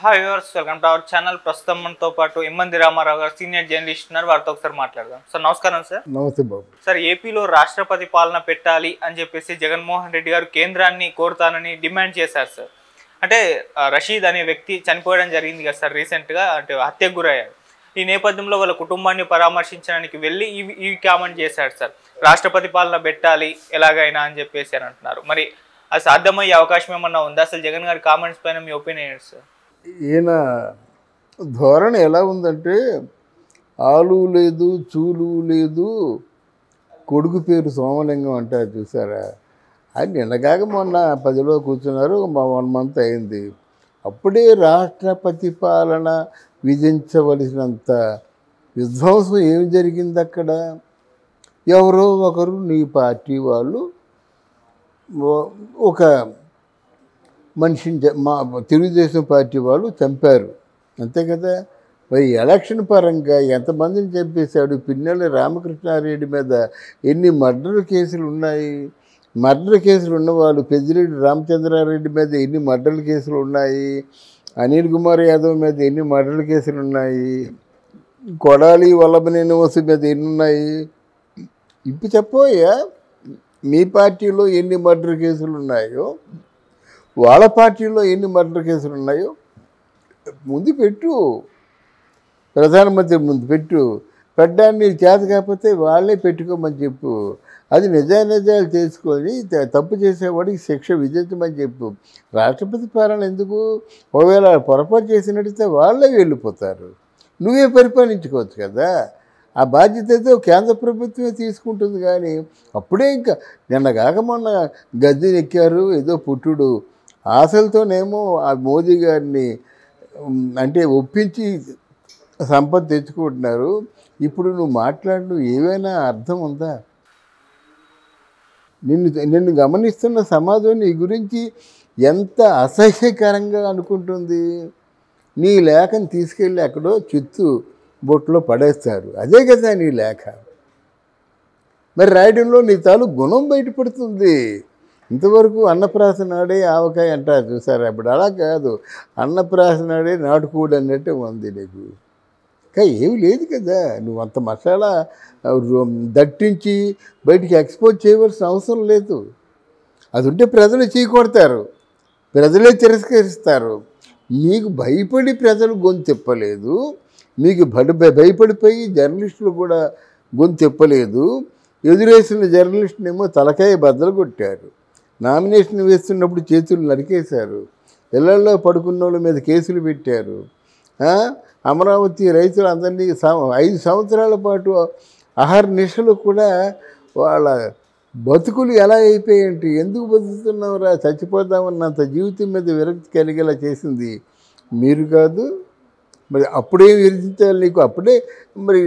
Hi viewers, welcome to our channel. ప్రస్తుతం మనతో పాటు ఎమ్మంది రామారావు గారు సీనియర్ జర్నలిస్ట్ ఉన్నారు. వారితో ఒకసారి మాట్లాడదాం. సార్ నమస్కారం. సార్ నమస్తే బాబు. సార్, ఏపీలో రాష్ట్రపతి పాలన పెట్టాలి అని చెప్పేసి జగన్మోహన్ రెడ్డి గారు కేంద్రాన్ని కోరుతానని డిమాండ్ చేశారు. సార్ అంటే రషీద్ అనే వ్యక్తి చనిపోవడం జరిగింది కదా సార్, రీసెంట్గా అంటే హత్యకు గురయ్యారు. ఈ నేపథ్యంలో వాళ్ళ కుటుంబాన్ని పరామర్శించడానికి వెళ్ళి ఈ కామెంట్ చేశాడు. సార్ రాష్ట్రపతి పాలన పెట్టాలి ఎలాగైనా అని చెప్పేసి అని అంటున్నారు. మరి అది సాధ్యమయ్యే అవకాశం ఏమన్నా ఉందా? అసలు జగన్ గారి కామెంట్స్ పైన మీ ఒపీనియన్ ఏంటి సార్? ఈయన ధోరణి ఎలా ఉందంటే, ఆలు లేదు చూలు లేదు, కొడుకు పేరు సోమలింగం అంటారు చూసారా. అది నిన్నగాక మొన్న 10లో కూర్చున్నారు, 1 month అయింది. అప్పుడే రాష్ట్రపతి పాలన విధించవలసినంత విధ్వంసం ఏమి జరిగింది అక్కడ? ఎవరో ఒకరు నీ పార్టీ వాళ్ళు ఒక మనిషిని మా తెలుగుదేశం పార్టీ వాళ్ళు చంపారు, అంతే కదా. మరి ఎలక్షన్ పరంగా ఎంతమందిని చంపేశాడు? పిన్నెల్లి రామకృష్ణారెడ్డి మీద ఎన్ని మర్డర్ కేసులు ఉన్నాయి? మర్డర్ కేసులు ఉన్నవాళ్ళు పెద్దిరెడ్డి రామచంద్రారెడ్డి మీద ఎన్ని మర్డర్ కేసులు ఉన్నాయి? అనిల్ కుమార్ యాదవ్ మీద ఎన్ని మర్డర్ కేసులు ఉన్నాయి? కొడాలి వల్లభనేని వంశీ మీద ఎన్ని ఉన్నాయి? ఇప్పుడు చెప్పోయా, మీ పార్టీలో ఎన్ని మర్డర్ కేసులు ఉన్నాయో, వాళ్ళ పార్టీలో ఎన్ని మర్డర్ కేసులు ఉన్నాయో ముందు పెట్టు, ప్రధానమంత్రి ముందు పెట్టు. పెట్టడానికి చేత కాకపోతే వాళ్ళే పెట్టుకోమని చెప్పు. అది నిజాలు తెలుసుకొని తప్పు చేసేవాడికి శిక్ష విధించమని చెప్పు. రాష్ట్రపతి పాలన ఎందుకు? ఒకవేళ పొరపాటు చేసినట్టయితే వాళ్ళే వెళ్ళిపోతారు, నువ్వే పరిపాలించుకోవచ్చు కదా. ఆ బాధ్యతతో కేంద్ర ప్రభుత్వమే తీసుకుంటుంది. కానీ అప్పుడే ఇంకా నిన్న కాక మొన్న గద్దెనెక్కారు, ఏదో పుట్టుడు ఆశలతోనేమో ఆ మోదీ గారిని అంటే ఒప్పించి సంపద తెచ్చుకుంటున్నారు. ఇప్పుడు నువ్వు మాట్లాడు, ఏవైనా అర్థం ఉందా? నిన్ను గమనిస్తున్న సమాజం నీ గురించి ఎంత అసహ్యకరంగా అనుకుంటుంది. నీ లేఖను తీసుకెళ్ళి ఎక్కడో చిత్తు బొట్టులో పడేస్తారు, అదే కదా నీ లేఖ. మరి రాయడంలో నీ తాలూ గుణం బయటపడుతుంది. ఇంతవరకు అన్నప్రాసనాడే ఆవకాయ అంటారు చూసారా, ఇప్పుడు అలా కాదు, అన్నప్రాసనాడే నాటుకోడు అన్నట్టే ఉంది నీకు. ఇంకా ఏమి లేదు కదా, నువ్వు అంత మసాలా దట్టించి బయటికి ఎక్స్పోజ్ చేయవలసిన అవసరం లేదు. అది ఉంటే ప్రజలు చీకొడతారు, ప్రజలే తిరస్కరిస్తారు. మీకు భయపడి ప్రజలు గొంతెప్పలేదు, మీకు భయపడిపోయి జర్నలిస్టులు కూడా గొంతెప్పలేదు. ఎదురేసిన జర్నలిస్టునేమో తలకాయ బద్దలు కొట్టారు, నామినేషన్ వేస్తున్నప్పుడు చేతులు నరికేశారు, ఇళ్లలో పడుకున్న వాళ్ళ మీద కేసులు పెట్టారు. అమరావతి రైతులందరినీ 5 సంవత్సరాల పాటు అహర్నిశలు కూడా వాళ్ళ బతుకులు ఎలా అయిపోయేంటి? ఎందుకు బతుకుతున్నావురా, చచ్చిపోదామన్నంత జీవితం మీద విరక్తి కలిగేలా చేసింది మీరు కాదు. మరి అప్పుడే విధించాలి నీకు, అప్పుడే మరి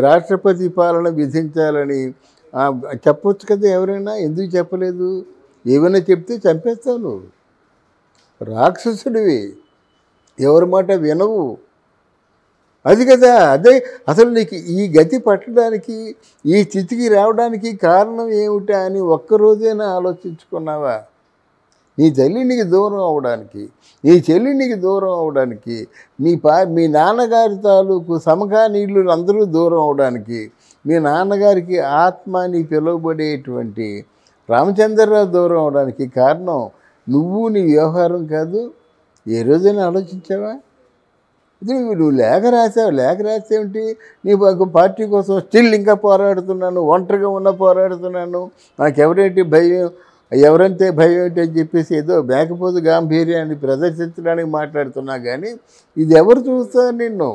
రాష్ట్రపతి పాలన విధించాలని చెప్పొచ్చు కదా ఎవరైనా. ఎందుకు చెప్పలేదు? ఏమైనా చెప్తే చంపేస్తావు నువ్వు, రాక్షసుడివి, ఎవరి మాట వినవు. అది కదా, అదే అసలు నీకు ఈ గతి పట్టడానికి, ఈ స్థితికి రావడానికి కారణం ఏమిటా అని ఒక్కరోజైనా ఆలోచించుకున్నావా? నీ తల్లి నీకు దూరం అవడానికి, నీ చెల్లి నీకు దూరం అవడానికి, మీ నాన్నగారి తాలూకు సమకాలీనులు అందరూ దూరం అవడానికి, మీ నాన్నగారికి ఆత్మ అని పిలువబడేటువంటి రామచంద్రరావు దూరం అవడానికి కారణం నువ్వు, నీ వ్యవహారం కాదు. ఏ రోజైనా ఆలోచించావా? ఇది నువ్వు లేఖ రాసావు, లేఖ రాసేమిటి? నీ పార్టీ కోసం స్టిల్ ఇంకా పోరాడుతున్నాను, ఒంటరిగా ఉన్న పోరాడుతున్నాను, నాకెవరేంటి భయం, ఎవరంటే భయం ఏంటి అని చెప్పేసి ఏదో మేకపోతు గాంభీర్యాన్ని ప్రదర్శించడానికి మాట్లాడుతున్నా. కానీ ఇది ఎవరు చూస్తారు నిన్ను?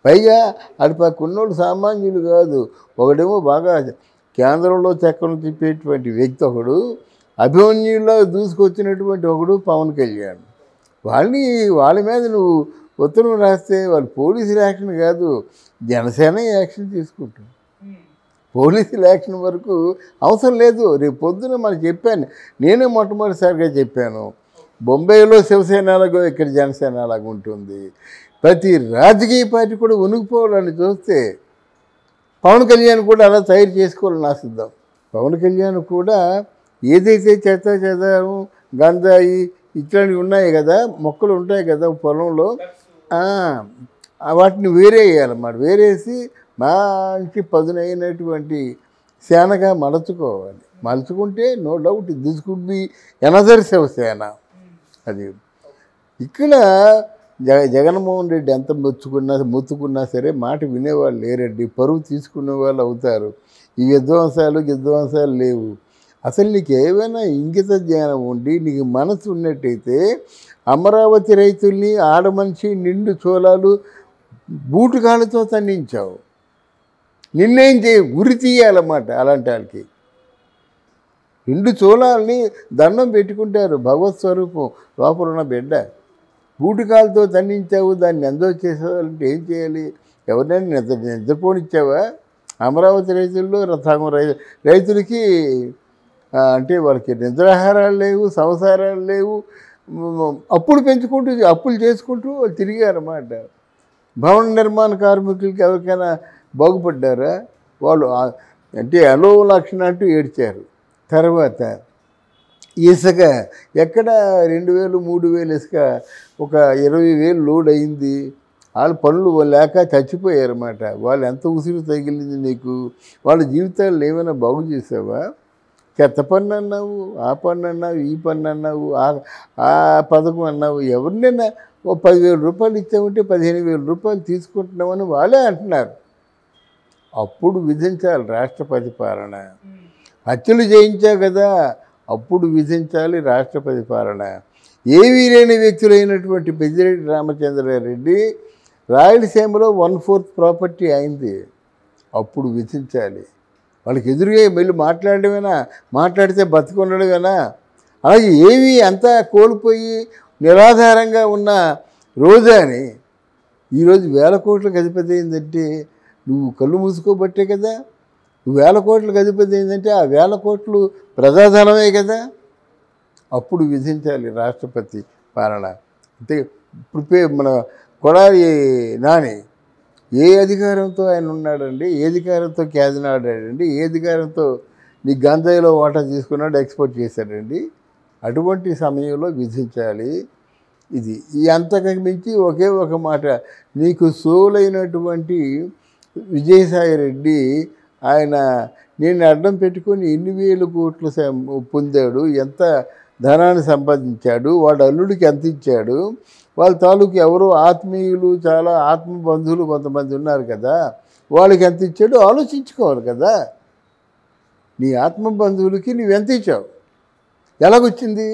పైగా అటు పక్కన్నోళ్ళు సామాన్యులు కాదు. ఒకడేమో బాగా కేంద్రంలో చక్రం తిప్పేటువంటి వ్యక్తి ఒకడు, అభిమన్యుల్లో దూసుకొచ్చినటువంటి ఒకడు పవన్ కళ్యాణ్. వాళ్ళ మీద నువ్వు ఉత్తరం రాస్తే వాళ్ళు పోలీసుల యాక్షన్ కాదు, జనసేన యాక్షన్ తీసుకుంటుంది. పోలీసుల యాక్షన్ వరకు అవసరం లేదు. రేపు పొద్దున మనకు చెప్పాను, నేనే మొట్టమొదటిసారిగా చెప్పాను, బొంబాయిలో శివసేన అలాగో ఇక్కడ జనసేన అలాగ ఉంటుంది. ప్రతి రాజకీయ పార్టీ కూడా ఉనికిపోవాలని చూస్తే పవన్ కళ్యాణ్ కూడా అలా తయారు చేసుకోవాలని ఆశిద్దాం. పవన్ కళ్యాణ్ కూడా ఏదైతే చెత్త చెదారం గంజాయి ఇట్లాంటివి ఉన్నాయి కదా, మొక్కలు ఉంటాయి కదా పొలంలో, వాటిని వేరే వేయాలన్నమాట. వేరేసి మంచి పదునైనటువంటి సేనగా మలచుకోవాలి. మలుచుకుంటే no doubt this could be another Shiv Sena. అది ఇక్కడ జగన్మోహన్ రెడ్డి ఎంత మొత్తుకున్నా సరే మాట వినేవాళ్ళు లేరండి. పరువు తీసుకునే వాళ్ళు అవుతారు. ఈ విధ్వంసాలు లేవు. అసలు నీకు ఏమైనా ఇంగిత జ్ఞానం ఉండి నీకు మనసు ఉన్నట్టయితే అమరావతి రైతుల్ని ఆడమనిషి నిండు చోళాలు బూటుకాళ్ళతో తన్నించావు. నిన్నేం ఉరి తీయాలన్నమాట. అలాంటి వాళ్ళకి నిండు చోళాలని దండం పెట్టుకుంటారు. భగవత్ స్వరూపం లోపల ఉన్న బిడ్డ. బూటుకాలతో తన్నించావు, దాన్ని ఎంజాయ్ చేసేవాళ్ళంటే ఏం చేయాలి? ఎవరినైనా నిద్రపోనిచ్చావా? అమరావతి రైతుల్లో సగం రైతులకి అంటే వాళ్ళకి నిద్రాహారాలు లేవు, సంసారాలు లేవు. అప్పులు చేసుకుంటూ వాళ్ళు తిరిగారన్నమాట. భవన నిర్మాణ కార్మికులకి ఎవరికైనా బాగుపడ్డారా? వాళ్ళు అంటే అలో లక్షణ అంటూ ఏడ్చారు. తర్వాత ఇసుక ఎక్కడ 2000 3000 ఇసుక ఒక 20,000 లోడ్ అయింది. వాళ్ళు పనులు లేక చచ్చిపోయారన్నమాట. వాళ్ళు ఎంత ఉసిరు తగిలింది నీకు? వాళ్ళ జీవితాలు ఏమైనా బాగు చేసావా? చెత్త పన్ను అన్నావు, ఆ పన్ను అన్నావు, ఈ పన్ను అన్నావు, ఆ పథకం అన్నావు. ఎవరినైనా ఓ 10,000 రూపాయలు ఇచ్చామంటే 15,000 రూపాయలు తీసుకుంటున్నామని వాళ్ళే అంటున్నారు. అప్పుడు విధించాలి రాష్ట్రపతి పాలన. హత్యలు చేయించావు కదా, అప్పుడు విధించాలి రాష్ట్రపతి పాలన. ఏవీ లేని వ్యక్తులైనటువంటి పెద్దిరెడ్డి రామచంద్రారెడ్డి రాయలసీమలో 1/4 ప్రాపర్టీ అయింది. అప్పుడు విధించాలి. వాళ్ళకి ఎదురుగా మళ్ళీ మాట్లాడితే బతుకుండడమేనా? అలాగే ఏవి అంతా కోల్పోయి నిరాధారంగా ఉన్న రోజాని ఈరోజు 1000 కోట్లకు అధిపతి అయిందంటే నువ్వు కళ్ళు మూసుకోబట్టే కదా. నువ్వు 1000 కోట్లకు అధిపతి అయిందంటే ఆ 1000 కోట్లు ప్రజాధనమే కదా. అప్పుడు విధించాలి రాష్ట్రపతి పాలన. అంతే. ఇప్పుడు మన కొడాలి నాని ఏ అధికారంతో ఆయన ఉన్నాడండి? ఏ అధికారంతో క్యాజిన్ ఆడాడండి? ఏ అధికారంతో నీ గంజాయిలో వాటా తీసుకున్నాడు, ఎక్స్పోర్ట్ చేశాడండి? అటువంటి సమయంలో విధించాలి. ఇది ఈ అంతకు మించి ఒకే ఒక మాట, నీకు సోలైనటువంటి విజయసాయి రెడ్డి ఆయన నేను అడ్డం పెట్టుకొని ఎన్ని వేల కోట్లు పొందాడు, ఎంత ధనాన్ని సంపాదించాడు, వాడు అల్లుడికి ఎంత ఇచ్చాడు, వాళ్ళ తాలూకు ఎవరో ఆత్మీయులు చాలా ఆత్మబంధువులు కొంతమంది ఉన్నారు కదా, వాళ్ళకి ఎంత ఇచ్చాడో ఆలోచించుకోవాలి కదా. నీ ఆత్మబంధువులకి నువ్వెంత ఇచ్చావు? ఎలాగొచ్చింది?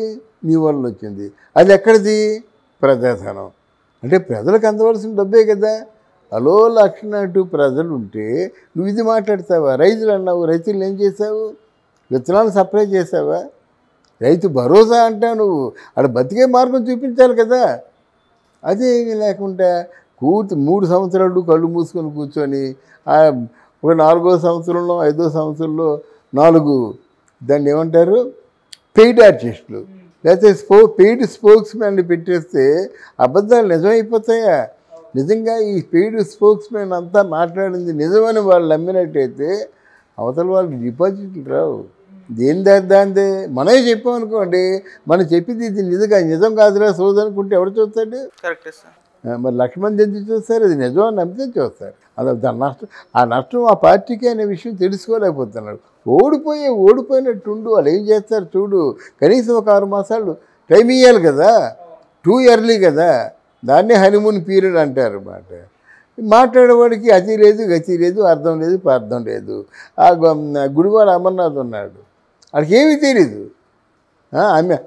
నీ వల్ల వచ్చింది. అది ఎక్కడిది? ప్రజాధనం. అంటే ప్రజలకు అందవలసిన డబ్బే కదా. అలో లక్షణ అంటూ ప్రజలు ఉంటే నువ్వు ఇది మాట్లాడతావా? రైతులు అన్నావు, రైతులు ఏం చేసావు? విత్తనాలు సప్లై చేసావా? రైతు భరోసా అంటా నువ్వు అక్కడ బతికే మార్గం చూపించాలి కదా. అదే లేకుండా 3 సంవత్సరాలు కళ్ళు మూసుకొని కూర్చొని ఒక 4వ సంవత్సరంలో 5వ సంవత్సరంలో 4 దాన్ని ఏమంటారు పెయిడ్ ఆర్టిస్టులు లేకపోతే పెయిడ్ స్పోక్స్ మ్యాన్ని పెట్టేస్తే అబద్ధాలు నిజమైపోతాయా? నిజంగా ఈ పెయిడ్ స్పోక్స్ మ్యాన్ అంతా మాట్లాడింది నిజమని వాళ్ళు నమ్మినట్టయితే అవతల వాళ్ళకి డిపాజిట్లు రావు. దాందే మనమే చెప్పామనుకోండి, మనం చెప్పింది ఇది నిజం కాదురా సోదనుకుంటే ఎవరు చూస్తాడు? Correct sir. మరి 1,00,000 మంది ఎందుకు చూస్తారు? అది నిజం అని నమ్మితే చూస్తారు. అది దాని నష్టం ఆ పార్టీకి అనే విషయం తెలుసుకోలేకపోతున్నాడు. ఓడిపోయినట్టుండు. వాళ్ళు ఏం చేస్తారు చూడు. కనీసం ఒక 6 మాసాలు టైం ఇవ్వాలి కదా. టూ ఎర్లీ కదా. దాన్నే హనీమూన్ పీరియడ్ అంటారు అన్నమాట. మాట్లాడేవాడికి అతి లేదు, గతి లేదు, అర్థం లేదు, పార్థం లేదు. ఆ గుడివాడ అమర్నాథ్ ఉన్నాడు, వాడికి ఏమీ తెలీదు.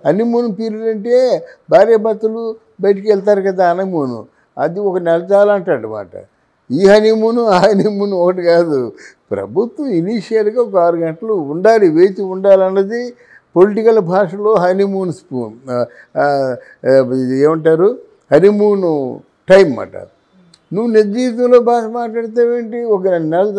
హనీమూన్ పీరియడ్ అంటే భార్యాభర్తలు బయటికి వెళ్తారు కదా హనీమూను, అది ఒక నెల చాలా అంటాడు అన్నమాట. ఈ హనీమూను ఆ హనీమూను ఒకటి కాదు. ప్రభుత్వం ఇనీషియల్గా ఒక 6 గంటలు ఉండాలి, వేచి ఉండాలన్నది పొలిటికల్ భాషలో హనీమూన్ స్పూన్ ఏమంటారు హనీమూను టైం అన్నమాట. నువ్వు నిజ జీవితంలో భాష మాట్లాడితే ఏంటి? ఒక 2 నెలలు